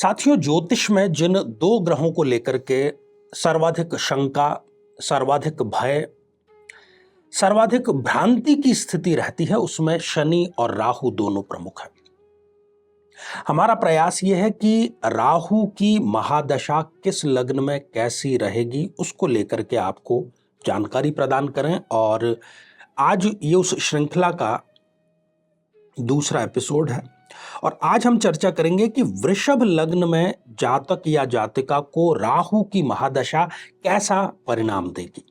साथियों, ज्योतिष में जिन दो ग्रहों को लेकर के सर्वाधिक शंका, सर्वाधिक भय, सर्वाधिक भ्रांति की स्थिति रहती है, उसमें शनि और राहु दोनों प्रमुख हैं। हमारा प्रयास यह है कि राहु की महादशा किस लग्न में कैसी रहेगी उसको लेकर के आपको जानकारी प्रदान करें। और आज ये उस श्रृंखला का दूसरा एपिसोड है और आज हम चर्चा करेंगे कि वृषभ लग्न में जातक या जातिका को राहु की महादशा कैसा परिणाम देगी।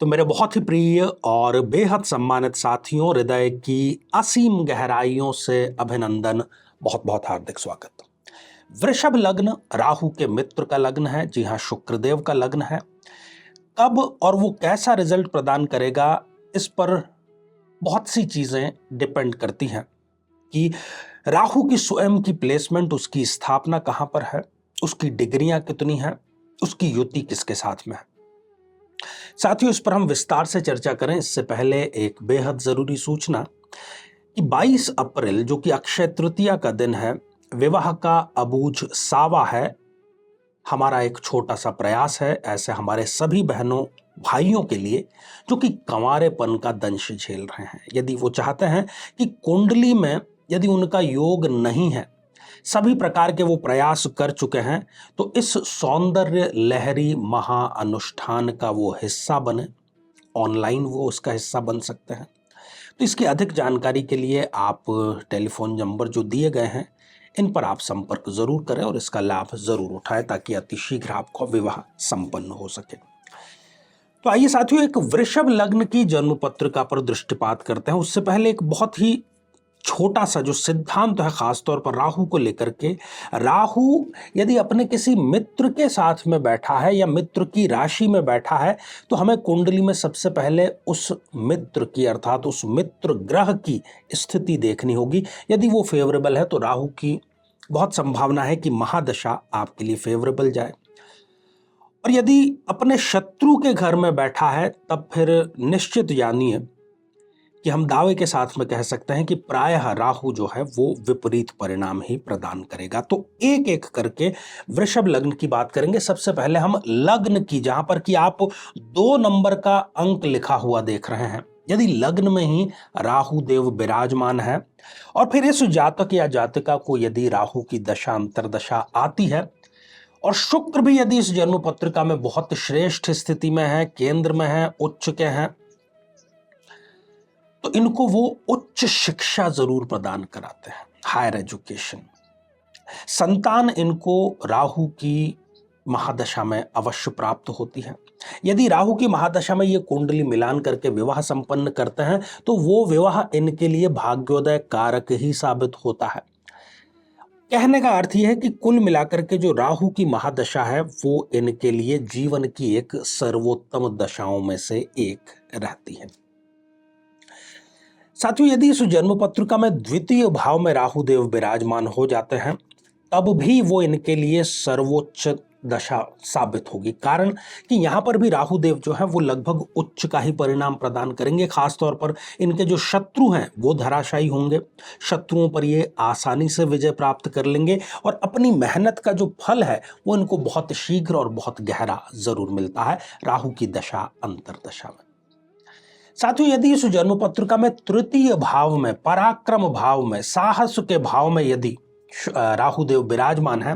तो मेरे बहुत ही प्रिय और बेहद सम्मानित साथियों, हृदय की असीम गहराइयों से अभिनंदन, बहुत बहुत हार्दिक स्वागत। वृषभ लग्न राहु के मित्र का लग्न है। जी हाँ, शुक्रदेव का लग्न है। कब और वो कैसा रिजल्ट प्रदान करेगा, इस पर बहुत सी चीजें डिपेंड करती हैं कि राहु की स्वयं की प्लेसमेंट, उसकी स्थापना कहां पर है, उसकी डिग्रियां कितनी हैं, उसकी युति किसके साथ में है। साथियों, इस पर हम विस्तार से चर्चा करें इससे पहले एक बेहद जरूरी सूचना कि 22 अप्रैल जो कि अक्षय तृतीया का दिन है, विवाह का अबूझ सावा है। हमारा एक छोटा सा प्रयास है ऐसे हमारे सभी बहनों भाइयों के लिए जो कि कंवारेपन का दंश झेल रहे हैं। यदि वो चाहते हैं कि कुंडली में यदि उनका योग नहीं है, सभी प्रकार के वो प्रयास कर चुके हैं, तो इस सौंदर्य लहरी महा अनुष्ठान का वो हिस्सा बने। ऑनलाइन वो उसका हिस्सा बन सकते हैं। तो इसकी अधिक जानकारी के लिए आप टेलीफोन नंबर जो दिए गए हैं, इन पर आप संपर्क जरूर करें और इसका लाभ जरूर उठाएं ताकि अतिशीघ्र आपको विवाह संपन्न हो सके। तो आइए साथियों, एक वृषभ लग्न की जन्म पत्रिका पर दृष्टिपात करते हैं। उससे पहले एक बहुत ही छोटा सा जो सिद्धांत है, खासतौर पर राहु को लेकर के। राहु यदि अपने किसी मित्र के साथ में बैठा है या मित्र की राशि में बैठा है, तो हमें कुंडली में सबसे पहले उस मित्र की, अर्थात उस मित्र ग्रह की स्थिति देखनी होगी। यदि वो फेवरेबल है तो राहु की बहुत संभावना है कि महादशा आपके लिए फेवरेबल जाए। और यदि अपने शत्रु के घर में बैठा है, तब फिर निश्चित जानिए कि हम दावे के साथ में कह सकते हैं कि प्रायः राहु जो है वो विपरीत परिणाम ही प्रदान करेगा। तो एक एक करके वृषभ लग्न की बात करेंगे। सबसे पहले हम लग्न की, जहां पर कि आप 2 नंबर का अंक लिखा हुआ देख रहे हैं, यदि लग्न में ही राहु देव विराजमान है और फिर इस जातक या जातिका को यदि राहु की दशा अंतरदशा आती है और शुक्र भी यदि इस जन्म पत्रिका में बहुत श्रेष्ठ स्थिति में है, केंद्र में है, उच्च के हैं, तो इनको वो उच्च शिक्षा जरूर प्रदान कराते हैं, हायर एजुकेशन। संतान इनको राहु की महादशा में अवश्य प्राप्त होती है। यदि राहु की महादशा में ये कुंडली मिलान करके विवाह संपन्न करते हैं, तो वो विवाह इनके लिए भाग्योदय कारक ही साबित होता है। कहने का अर्थ यह है कि कुल मिलाकर के जो राहु की महादशा है वो इनके लिए जीवन की एक सर्वोत्तम दशाओं में से एक रहती है। साथियों, यदि इस जन्म पत्रिका में द्वितीय भाव में राहु देव विराजमान हो जाते हैं, तब भी वो इनके लिए सर्वोच्च दशा साबित होगी। कारण कि यहां पर भी राहु देव जो है वो लगभग उच्च का ही परिणाम प्रदान करेंगे। खासतौर पर इनके जो शत्रु हैं वो धराशायी होंगे, शत्रुओं पर ये आसानी से विजय प्राप्त कर लेंगे और अपनी मेहनत का जो फल है वो इनको बहुत शीघ्र और बहुत गहरा जरूर मिलता है राहु की दशा अंतरदशा में। साथियों, यदि इस जन्म पत्रिका में तृतीय भाव में, पराक्रम भाव में, साहस के भाव में यदि राहु देव विराजमान है,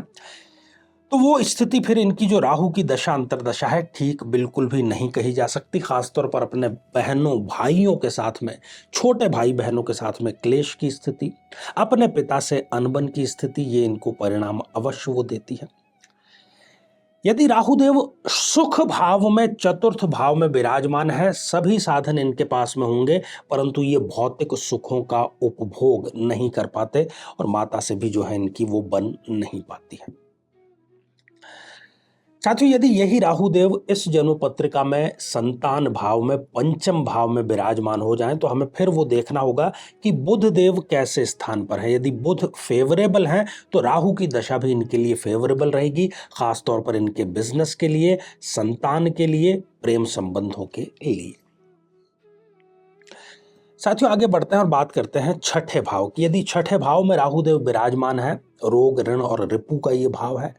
तो वो स्थिति फिर इनकी जो राहु की दशा अंतरदशा है ठीक बिल्कुल भी नहीं कही जा सकती। खासतौर पर अपने बहनों भाइयों के साथ में, छोटे भाई बहनों के साथ में क्लेश की स्थिति, अपने पिता से अनबन की स्थिति, ये इनको परिणाम अवश्य वो देती है। यदि राहुदेव सुख भाव में चतुर्थ भाव में विराजमान है, सभी साधन इनके पास में होंगे, परंतु ये भौतिक सुखों का उपभोग नहीं कर पाते और माता से भी जो है इनकी वो बन नहीं पाती है। साथियों, यदि यही राहुदेव इस जन्म पत्रिका में संतान भाव में पंचम भाव में विराजमान हो जाएं, तो हमें फिर वो देखना होगा कि बुध देव कैसे स्थान पर है। यदि बुध फेवरेबल हैं तो राहु की दशा भी इनके लिए फेवरेबल रहेगी, खासतौर पर इनके बिजनेस के लिए, संतान के लिए, प्रेम संबंधों के लिए। साथियों, आगे बढ़ते हैं और बात करते हैं छठे भाव की। यदि छठे भाव में राहुदेव विराजमान है, रोग ऋण और रिपु का ये भाव है,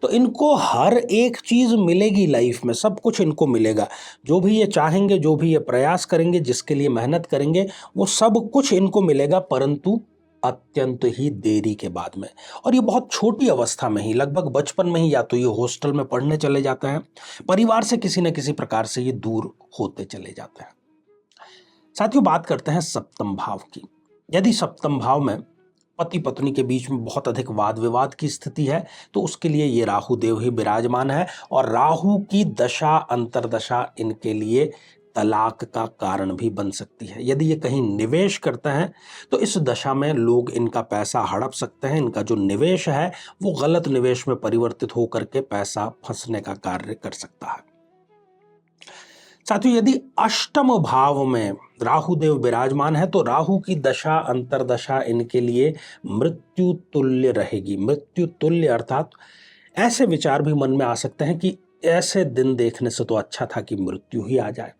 तो इनको हर एक चीज मिलेगी लाइफ में, सब कुछ इनको मिलेगा। जो भी ये चाहेंगे, जो भी ये प्रयास करेंगे, जिसके लिए मेहनत करेंगे, वो सब कुछ इनको मिलेगा, परंतु अत्यंत ही देरी के बाद में। और ये बहुत छोटी अवस्था में ही, लगभग बचपन में ही या तो ये हॉस्टल में पढ़ने चले जाते हैं, परिवार से किसी न किसी प्रकार से ये दूर होते चले जाते हैं। साथियों, बात करते हैं सप्तम भाव की। यदि सप्तम भाव में पति पत्नी के बीच में बहुत अधिक वाद विवाद की स्थिति है, तो उसके लिए ये राहु देव ही विराजमान है और राहु की दशा अंतरदशा इनके लिए तलाक का कारण भी बन सकती है। यदि ये कहीं निवेश करते हैं तो इस दशा में लोग इनका पैसा हड़प सकते हैं। इनका जो निवेश है वो गलत निवेश में परिवर्तित होकर के पैसा फंसने का कार्य कर सकता है। साथियों, यदि अष्टम भाव में राहु देव विराजमान है तो राहु की दशा अंतरदशा इनके लिए मृत्यु तुल्य रहेगी। मृत्यु तुल्य अर्थात ऐसे विचार भी मन में आ सकते हैं कि ऐसे दिन देखने से तो अच्छा था कि मृत्यु ही आ जाए।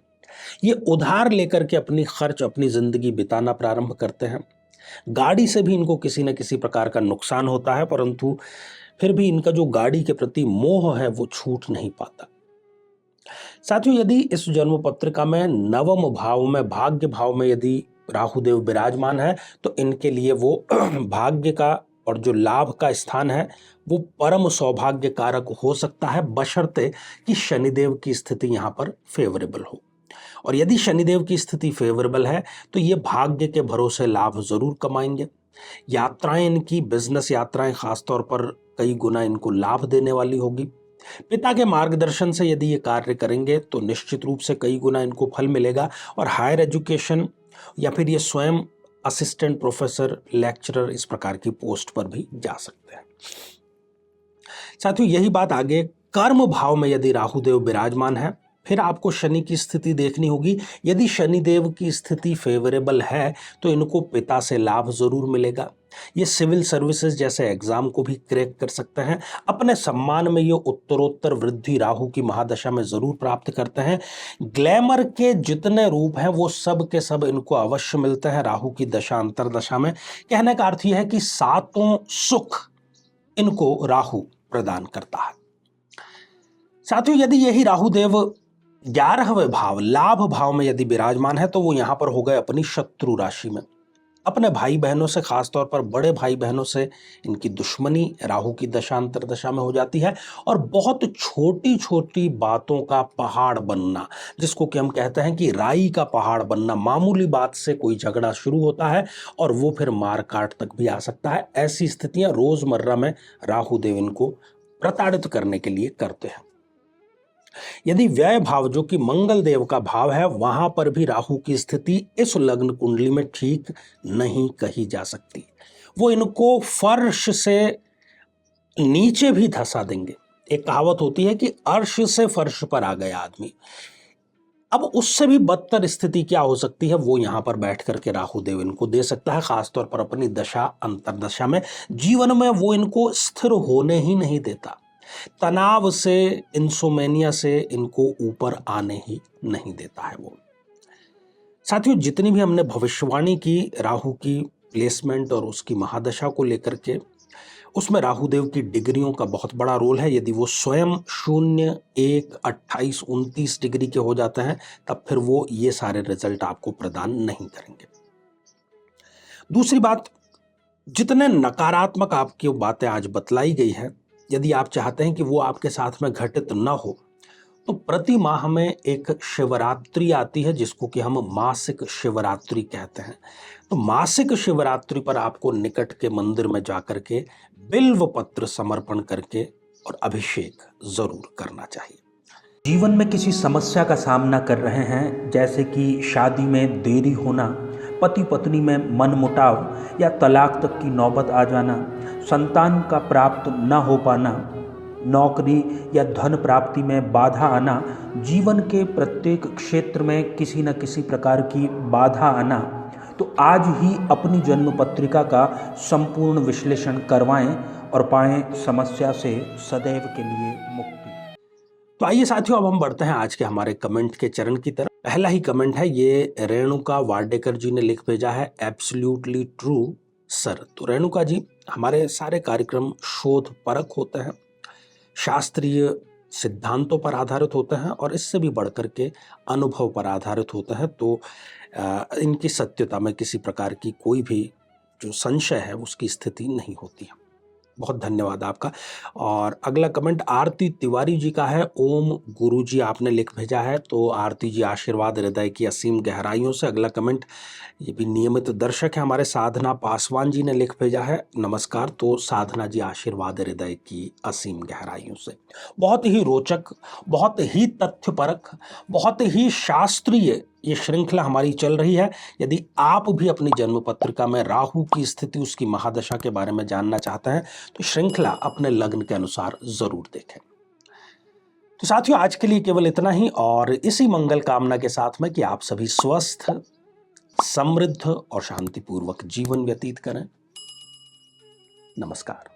ये उधार लेकर के अपनी जिंदगी बिताना प्रारंभ करते हैं। गाड़ी से भी इनको किसी न किसी प्रकार का नुकसान होता है, परंतु फिर भी इनका जो गाड़ी के प्रति मोह है वो छूट नहीं पाता। साथियों, यदि इस जन्म पत्रिका में नवम भाव में, भाग्य भाव में यदि राहुदेव विराजमान है, तो इनके लिए वो भाग्य का और जो लाभ का स्थान है वो परम सौभाग्य कारक हो सकता है, बशर्ते कि शनिदेव की स्थिति यहाँ पर फेवरेबल हो। और यदि शनिदेव की स्थिति फेवरेबल है तो ये भाग्य के भरोसे लाभ जरूर कमाएंगे। यात्राएं इनकी, बिजनेस यात्राएं खासतौर पर कई गुना इनको लाभ देने वाली होगी। पिता के मार्गदर्शन से यदि ये कार्य करेंगे तो निश्चित रूप से कई गुना इनको फल मिलेगा और हायर एजुकेशन या फिर ये स्वयं असिस्टेंट प्रोफेसर, लेक्चरर, इस प्रकार की पोस्ट पर भी जा सकते हैं। साथियों, यही बात आगे कर्म भाव में यदि राहुदेव विराजमान है, फिर आपको शनि की स्थिति देखनी होगी। यदि शनिदेव की स्थिति फेवरेबल है तो इनको पिता से लाभ जरूर मिलेगा। ये सिविल सर्विसेज जैसे एग्जाम को भी क्रैक कर सकते हैं। अपने सम्मान में ये उत्तरोत्तर वृद्धि राहु की महादशा में जरूर प्राप्त करते हैं। ग्लैमर के जितने रूप हैं वो सब के सब इनको अवश्य मिलते हैं राहु की दशा अंतरदशा में। कहने का अर्थ यह है कि सातों सुख इनको राहु प्रदान करता है। साथियों, यदि यही राहुदेव 11वें भाव लाभ भाव में यदि विराजमान है तो वो यहां पर हो गए अपनी शत्रु राशि में। अपने भाई बहनों से, खासतौर पर बड़े भाई बहनों से इनकी दुश्मनी राहु की दशा अंतरदशा में हो जाती है और बहुत छोटी छोटी बातों का पहाड़ बनना, जिसको कि हम कहते हैं कि राई का पहाड़ बनना, मामूली बात से कोई झगड़ा शुरू होता है और वो फिर मार काट तक भी आ सकता है। ऐसी स्थितियां रोजमर्रा में राहुदेव इनको प्रताड़ित करने के लिए करते हैं। यदि व्यय भाव जो कि मंगल देव का भाव है, वहां पर भी राहु की स्थिति इस लग्न कुंडली में ठीक नहीं कही जा सकती। वो इनको फर्श से नीचे भी धंसा देंगे। एक कहावत होती है कि अर्श से फर्श पर आ गया आदमी। अब उससे भी बदतर स्थिति क्या हो सकती है वो यहां पर बैठ करके राहुदेव इनको दे सकता है, खासतौर पर अपनी दशा अंतरदशा में। जीवन में वो इनको स्थिर होने ही नहीं देता। तनाव से, इंसोमेनिया से इनको ऊपर आने ही नहीं देता है वो। साथियों, जितनी भी हमने भविष्यवाणी की राहु की प्लेसमेंट और उसकी महादशा को लेकर के, उसमें राहुदेव की डिग्रियों का बहुत बड़ा रोल है। यदि वो स्वयं 0, 1, 28, 29 डिग्री के हो जाते हैं तब फिर वो ये सारे रिजल्ट आपको प्रदान नहीं करेंगे। दूसरी बात, जितने नकारात्मक आपकी बातें आज बतलाई गई हैं, यदि आप चाहते हैं कि वो आपके साथ में घटित न हो तो प्रति माह में एक शिवरात्रि आती है जिसको कि हम मासिक शिवरात्रि कहते हैं। तो मासिक शिवरात्रि पर आपको निकट के मंदिर में जाकर के बिल्व पत्र समर्पण करके और अभिषेक जरूर करना चाहिए। जीवन में किसी समस्या का सामना कर रहे हैं, जैसे कि शादी में देरी होना, पति पत्नी में मनमुटाव या तलाक तक की नौबत आ जाना, संतान का प्राप्त न हो पाना, नौकरी या धन प्राप्ति में बाधा आना, जीवन के प्रत्येक क्षेत्र में किसी न किसी प्रकार की बाधा आना, तो आज ही अपनी जन्म पत्रिका का संपूर्ण विश्लेषण करवाएं और पाएं समस्या से सदैव के लिए मुक्ति। तो आइए साथियों, अब हम बढ़ते हैं आज के हमारे कमेंट के चरण की तरफ। पहला ही कमेंट है, ये रेणुका वाडेकर जी ने लिख भेजा है, एब्सोल्युटली ट्रू सर। तो रेणुका जी, हमारे सारे कार्यक्रम शोध परक होते हैं, शास्त्रीय सिद्धांतों पर आधारित होते हैं और इससे भी बढ़कर के अनुभव पर आधारित होते हैं। तो इनकी सत्यता में किसी प्रकार की कोई भी जो संशय है उसकी स्थिति नहीं होती है। बहुत धन्यवाद आपका। और अगला कमेंट आरती तिवारी जी का है, ओम गुरु जी आपने लिख भेजा है। तो आरती जी, आशीर्वाद हृदय की असीम गहराइयों से। अगला कमेंट, ये भी नियमित दर्शक है हमारे, साधना पासवान जी ने लिख भेजा है, नमस्कार। तो साधना जी, आशीर्वाद हृदय की असीम गहराइयों से। बहुत ही रोचक, बहुत ही तथ्यपरक, बहुत ही शास्त्रीय ये श्रृंखला हमारी चल रही है। यदि आप भी अपनी जन्म पत्रिका में राहु की स्थिति, उसकी महादशा के बारे में जानना चाहते हैं तो श्रृंखला अपने लग्न के अनुसार जरूर देखें। तो साथियों, आज के लिए केवल इतना ही, और इसी मंगल कामना के साथ में कि आप सभी स्वस्थ, समृद्ध और शांतिपूर्वक जीवन व्यतीत करें। नमस्कार।